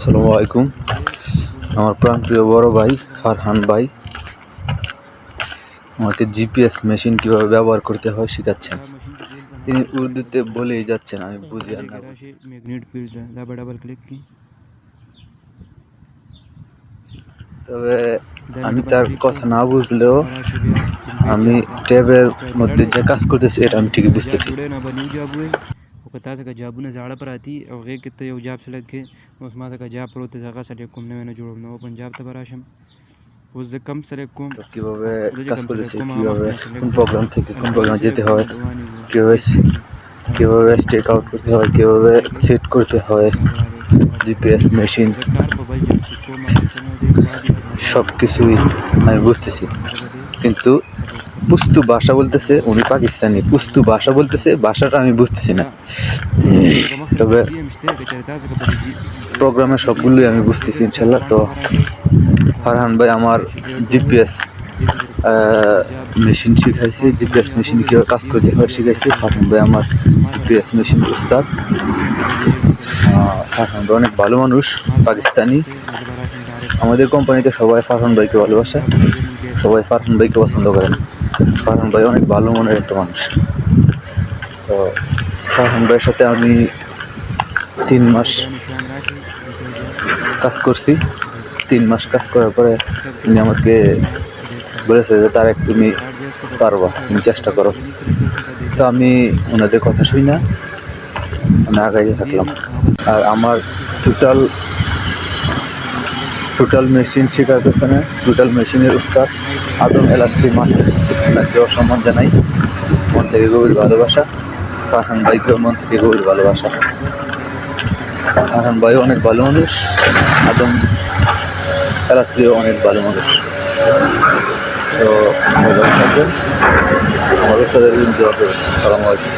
আসসালামু আলাইকুম। আমার প্রাণপ্রিয় বড় ভাই ফারহান ভাই আমাকে জিপিএস মেশিন কীভাবে ব্যবহার করতে হয় শেখাচ্ছেন। তিনি উর্দুতে বলেই যাচ্ছেন, আমি বুঝি আর না বুঝি। তবে আমি তার কথা না বুঝলেও আমি ট্যাবের মধ্যে যে কাজ করতেছি এটা আমি ঠিকই বুঝতেছি। وكنت عايزك جابونا زعلة براتي او غير كنت يو جاب سلك واسمع لك جاب بروت زغا سلكم نمنا جوړم نو پنجاب ته براشم وز کم سلکم তো কীভাবে কাজ করতেছি, কীভাবে কোন প্রোগ্রাম থেকে কোন প্রোগ্রামে যেতে হয়, কীভাবে স্টেক আউট করতে হয়, কীভাবে সেট করতে হয় জিপিএস মেশিন, সব কিছুই আমি বুঝতেছি। কিন্তু পুস্তু ভাষা বলতেছে, উনি পাকিস্তানি, পুস্তু ভাষা বলতেছে, ভাষাটা আমি বুঝতেছি না। তবে প্রোগ্রামের সবগুলোই আমি বুঝতেছি ইনশাল্লাহ। তো ফারহান ভাই আমার জিপিএস মেশিন শিখাইছে, জিপিএস মেশিন কীভাবে কাজ করতে হয় শিখাইছে। ফারহান ভাই আমার জিপিএস মেশিন উস্তাদ। ফারহান ভাই অনেক ভালো মানুষ, পাকিস্তানি। আমাদের কোম্পানিতে সবাই ফারহান ভাইকে ভালোবাসে, সবাই ফারহান ভাইকে পছন্দ করেন। ফারহান ভাই অনেক ভালো মনের একটা মানুষ। তো ফারহান ভাইয়ের সাথে আমি 3 মাস কাজ করছি। 3 মাস কাজ করার পরে উনি আমাকে বলেছে যে তারেক তুমি পারবা, তুমি চেষ্টা করো। তো আমি ওনাদের কথা শুই না, আমি আগাইতে থাকলাম। আর আমার টোটাল মেশিন শেখার পেছনে টোটাল মেশিনের উস্তাদ আদম এলাস্ট্রি মাস, তাকে অসম্মান জানাই, মন থেকে গভীর ভালোবাসা। ফারহান ভাইকেও মন থেকে গভীর ভালোবাসা। ফারহান ভাইও অনেক ভালো মানুষ, আদম এলাস্ট্রিও অনেক ভালো মানুষ। তো ভালো থাকবেন, আমার উস্তাদের দোয়া করবেন। আসসালামু আলাইকুম।